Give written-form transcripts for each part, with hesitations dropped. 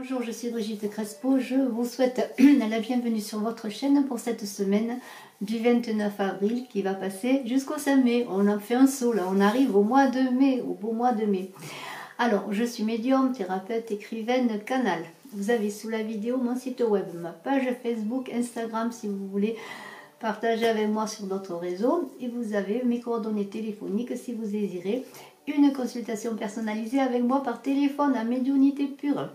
Bonjour, je suis Brigitte Crespo, je vous souhaite la bienvenue sur votre chaîne pour cette semaine du 29 avril qui va passer jusqu'au 5 mai. On a fait un saut là, on arrive au mois de mai, au beau mois de mai. Alors, je suis médium, thérapeute, écrivaine, canal. Vous avez sous la vidéo mon site web, ma page Facebook, Instagram si vous voulez partager avec moi sur d'autres réseaux. Et vous avez mes coordonnées téléphoniques si vous désirez une consultation personnalisée avec moi par téléphone à médiumnité pure.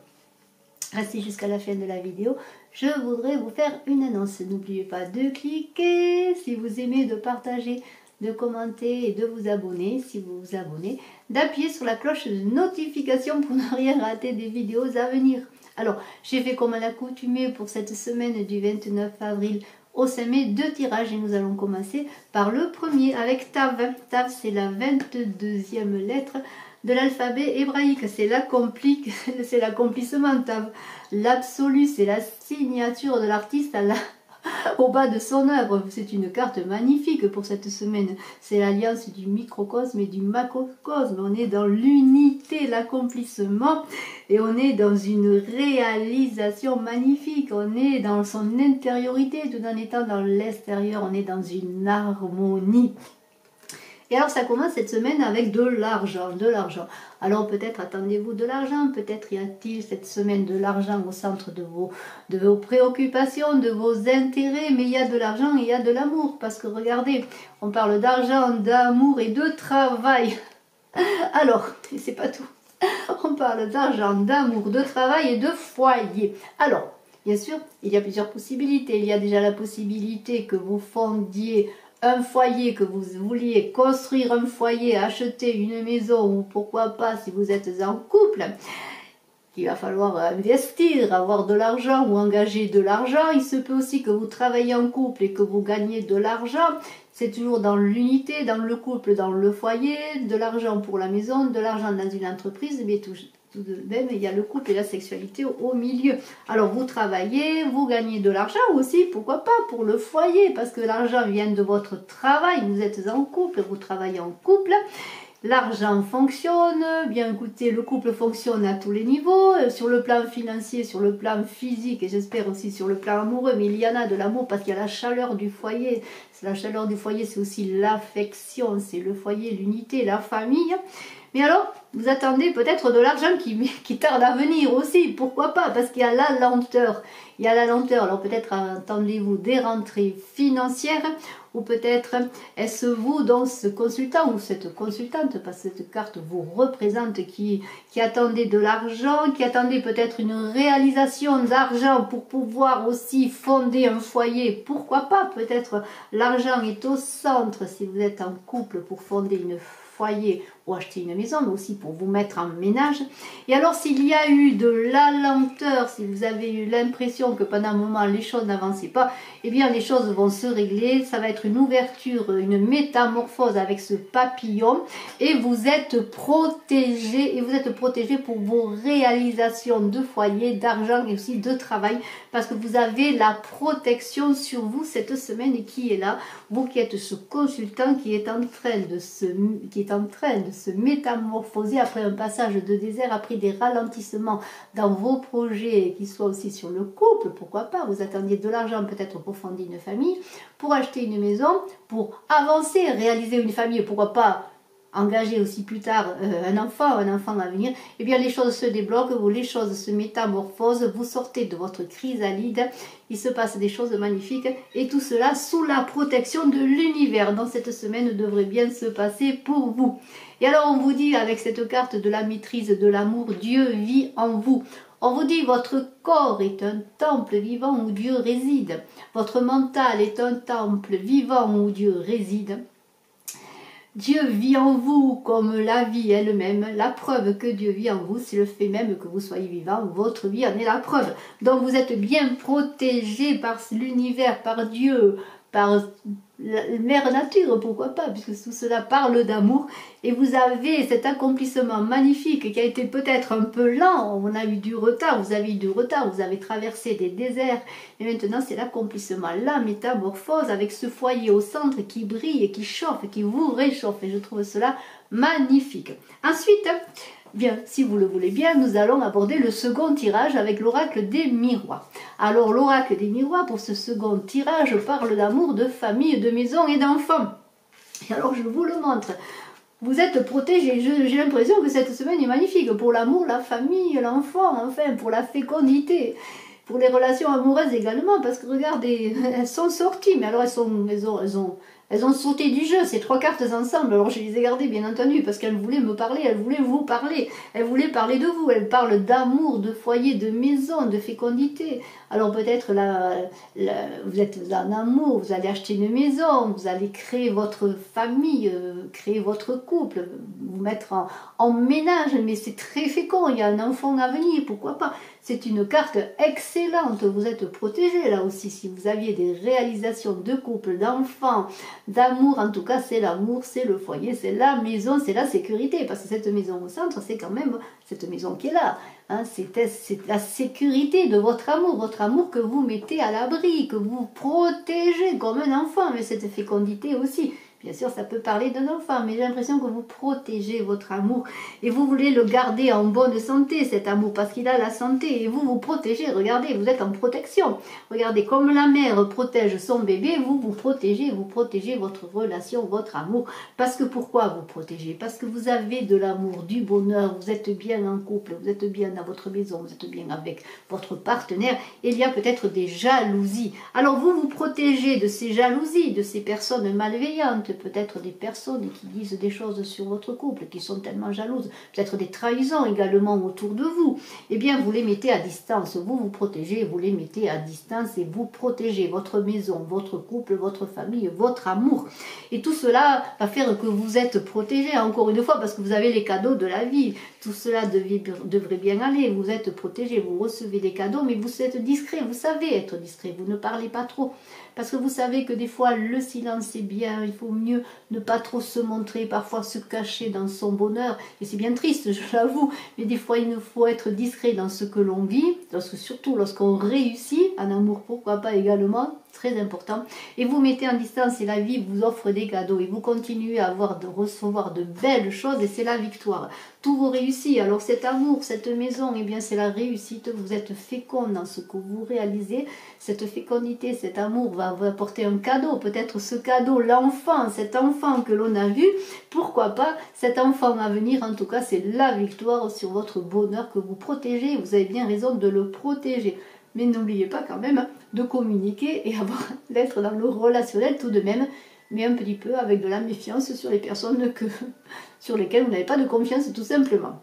Restez jusqu'à la fin de la vidéo, je voudrais vous faire une annonce. N'oubliez pas de cliquer si vous aimez, de partager, de commenter et de vous abonner si vous vous abonnez, d'appuyer sur la cloche de notification pour ne rien rater des vidéos à venir. Alors, j'ai fait comme à l'accoutumée pour cette semaine du 29 avril au 5 mai, 2 tirages et nous allons commencer par le premier avec Tav. Tav, c'est la 22e lettre de l'alphabet hébraïque, c'est l'accomplissement Tav. L'absolu, c'est la signature de l'artiste au bas de son œuvre. C'est une carte magnifique pour cette semaine. C'est l'alliance du microcosme et du macrocosme. On est dans l'unité, l'accomplissement, et on est dans une réalisation magnifique. On est dans son intériorité tout en étant dans l'extérieur. On est dans une harmonie. Et alors ça commence cette semaine avec de l'argent, Alors peut-être attendez-vous de l'argent, peut-être y a-t-il cette semaine de l'argent au centre de vos préoccupations, de vos intérêts, mais il y a de l'argent et il y a de l'amour, parce que regardez, on parle d'argent, d'amour et de travail. Alors, c'est pas tout, on parle d'argent, d'amour, de travail et de foyer. Alors, bien sûr, il y a plusieurs possibilités, il y a déjà la possibilité que vous fondiez un foyer, que vous vouliez construire un foyer, acheter une maison, ou pourquoi pas si vous êtes en couple, il va falloir investir, avoir de l'argent ou engager de l'argent. Il se peut aussi que vous travaillez en couple et que vous gagnez de l'argent. C'est toujours dans l'unité, dans le couple, dans le foyer, de l'argent pour la maison, de l'argent dans une entreprise, mais tout de même, il y a le couple et la sexualité au milieu. Alors vous travaillez, vous gagnez de l'argent aussi, pourquoi pas, pour le foyer, parce que l'argent vient de votre travail, vous êtes en couple, vous travaillez en couple, l'argent fonctionne, bien écoutez, le couple fonctionne à tous les niveaux, sur le plan financier, sur le plan physique, et j'espère aussi sur le plan amoureux, mais il y en a de l'amour parce qu'il y a la chaleur du foyer. La chaleur du foyer, c'est aussi l'affection, c'est le foyer, l'unité, la famille. Mais alors, vous attendez peut-être de l'argent qui tarde à venir aussi, pourquoi pas, parce qu'il y a la lenteur. Il y a la lenteur, alors peut-être attendez-vous des rentrées financières, ou peut-être est-ce vous, donc ce consultant ou cette consultante, parce que cette carte vous représente, qui attendait de l'argent, qui attendait peut-être une réalisation d'argent pour pouvoir aussi fonder un foyer, pourquoi pas, peut-être l'argent est au centre si vous êtes en couple pour fonder une foyer ou acheter une maison, mais aussi pour vous mettre en ménage. Et alors s'il y a eu de la lenteur, si vous avez eu l'impression que pendant un moment les choses n'avançaient pas, eh bien les choses vont se régler, ça va être une ouverture, une métamorphose avec ce papillon, et vous êtes protégé, pour vos réalisations de foyer, d'argent et aussi de travail, parce que vous avez la protection sur vous cette semaine qui est là, vous qui êtes ce consultant qui est en train de se métamorphoser après un passage de désert, après des ralentissements dans vos projets, qui soient aussi sur le couple, pourquoi pas, vous attendiez de l'argent peut-être pour fonder une famille, pour acheter une maison, pour avancer, réaliser une famille, pourquoi pas engager aussi plus tard un enfant à venir, et bien les choses se débloquent, les choses se métamorphosent, vous sortez de votre chrysalide, il se passe des choses magnifiques, et tout cela sous la protection de l'univers. Dans cette semaine devrait bien se passer pour vous. Et alors on vous dit avec cette carte de la maîtrise de l'amour, Dieu vit en vous. On vous dit votre corps est un temple vivant où Dieu réside. Votre mental est un temple vivant où Dieu réside. Dieu vit en vous comme la vie elle-même. La preuve que Dieu vit en vous, c'est le fait même que vous soyez vivant. Votre vie en est la preuve. Donc vous êtes bien protégé par l'univers, par Dieu, par la mère nature, pourquoi pas, puisque tout cela parle d'amour. Et vous avez cet accomplissement magnifique qui a été peut-être un peu lent, on a eu du retard, vous avez eu du retard, vous avez traversé des déserts, et maintenant c'est l'accomplissement, la métamorphose avec ce foyer au centre qui brille et qui chauffe, qui vous réchauffe, et je trouve cela magnifique. Ensuite, Bien, si vous le voulez bien, nous allons aborder le second tirage avec l'oracle des miroirs. Alors l'oracle des miroirs, pour ce second tirage, parle d'amour, de famille, de maison et d'enfants. Et alors je vous le montre. Vous êtes protégés. J'ai l'impression que cette semaine est magnifique pour l'amour, la famille, l'enfant, enfin pour la fécondité. Pour les relations amoureuses également, parce que regardez, elles sont sorties, mais alors elles ont sauté du jeu, ces 3 cartes ensemble. Alors je les ai gardées bien entendu, parce qu'elles voulaient me parler, elles voulaient vous parler, elles voulaient parler de vous, elles parlent d'amour, de foyer, de maison, de fécondité. Alors peut-être vous êtes en amour, vous allez acheter une maison, vous allez créer votre famille, créer votre couple, vous mettre en ménage, mais c'est très fécond, il y a un enfant à venir, pourquoi pas. C'est une carte excellente, vous êtes protégé là aussi. Si vous aviez des réalisations de couple, d'enfants, d'amour, en tout cas c'est l'amour, c'est le foyer, c'est la maison, c'est la sécurité. Parce que cette maison au centre, c'est quand même cette maison qui est là. Hein, c'est la sécurité de votre amour que vous mettez à l'abri, que vous protégez comme un enfant, mais cette fécondité aussi. Bien sûr, ça peut parler d'un enfant, mais j'ai l'impression que vous protégez votre amour et vous voulez le garder en bonne santé, cet amour, parce qu'il a la santé et vous vous protégez. Regardez, vous êtes en protection. Regardez, comme la mère protège son bébé, vous protégez votre relation, votre amour. Parce que pourquoi vous protégez? Parce que vous avez de l'amour, du bonheur, vous êtes bien en couple, vous êtes bien dans votre maison, vous êtes bien avec votre partenaire. Il y a peut-être des jalousies. Alors vous protégez de ces jalousies, de ces personnes malveillantes, peut-être des personnes qui disent des choses sur votre couple, qui sont tellement jalouses, peut-être des trahisons également autour de vous. Eh bien, vous les mettez à distance, vous protégez, vous les mettez à distance et vous protégez votre maison, votre couple, votre famille, votre amour. Et tout cela va faire que vous êtes protégé, encore une fois, parce que vous avez les cadeaux de la vie. Tout cela devrait bien aller, vous êtes protégé, vous recevez des cadeaux, mais vous êtes discret, vous savez être discret, vous ne parlez pas trop. Parce que vous savez que des fois, le silence est bien, il faut mieux ne pas trop se montrer, parfois se cacher dans son bonheur. Et c'est bien triste, je l'avoue, mais des fois, il nous faut être discret dans ce que l'on vit, surtout lorsqu'on réussit, en amour, pourquoi pas également, très important. Et vous mettez en distance et la vie vous offre des cadeaux et vous continuez à recevoir de belles choses et c'est la victoire. Tout vous réussit. Alors cet amour, cette maison, eh bien c'est la réussite. Vous êtes fécond dans ce que vous réalisez. Cette fécondité, cet amour va vous apporter un cadeau. Peut-être ce cadeau, l'enfant, cet enfant que l'on a vu. Pourquoi pas cet enfant à venir. En tout cas, c'est la victoire sur votre bonheur que vous protégez. Vous avez bien raison de le protéger. Mais n'oubliez pas quand même de communiquer et d'être dans le relationnel tout de même, mais un petit peu avec de la méfiance sur les personnes sur lesquelles vous n'avez pas de confiance tout simplement.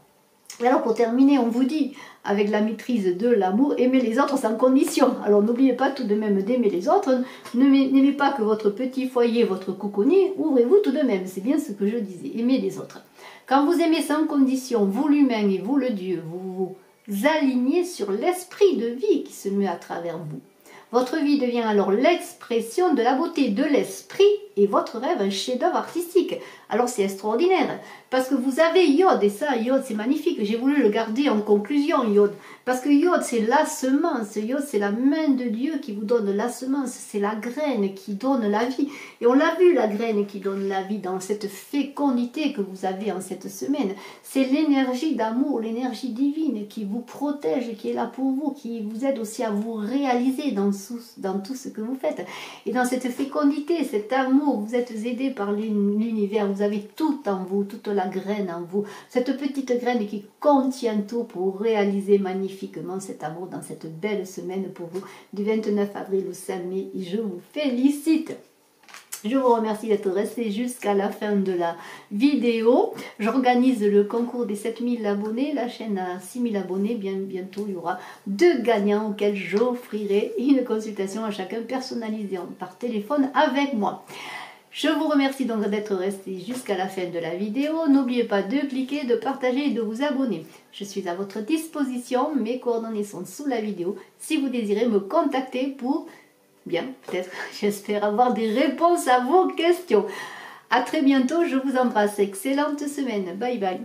Et alors pour terminer, on vous dit, avec la maîtrise de l'amour, aimez les autres sans condition. Alors n'oubliez pas tout de même d'aimer les autres, n'aimez pas que votre petit foyer, votre cocooning, ouvrez-vous tout de même, c'est bien ce que je disais, aimez les autres. Quand vous aimez sans condition, vous l'humain et vous le Dieu, vous alignez sur l'esprit de vie qui se meut à travers vous. Votre vie devient alors l'expression de la beauté de l'esprit et votre rêve un chef-d'œuvre artistique. Alors c'est extraordinaire, parce que vous avez Yod, et ça, Yod, c'est magnifique. J'ai voulu le garder en conclusion, Yod, parce que Yod, c'est la semence. Yod, c'est la main de Dieu qui vous donne la semence, c'est la graine qui donne la vie. Et on l'a vu, la graine qui donne la vie dans cette fécondité que vous avez en cette semaine. C'est l'énergie d'amour, l'énergie divine qui vous protège, qui est là pour vous, qui vous aide aussi à vous réaliser dans tout ce que vous faites. Et dans cette fécondité, cet amour, vous êtes aidé par l'univers, vous avez tout en vous, toute la graine en vous, cette petite graine qui contient tout pour réaliser magnifiquement cet amour dans cette belle semaine pour vous, du 29 avril au 5 mai, et je vous félicite. Je vous remercie d'être resté jusqu'à la fin de la vidéo. J'organise le concours des 7000 abonnés. La chaîne a 6000 abonnés. Bientôt, il y aura 2 gagnants auxquels j'offrirai une consultation à chacun personnalisée par téléphone avec moi. Je vous remercie donc d'être resté jusqu'à la fin de la vidéo. N'oubliez pas de cliquer, de partager et de vous abonner. Je suis à votre disposition. Mes coordonnées sont sous la vidéo. Si vous désirez me contacter pour... Bien, peut-être, j'espère avoir des réponses à vos questions. À très bientôt, je vous embrasse. Excellente semaine. Bye bye.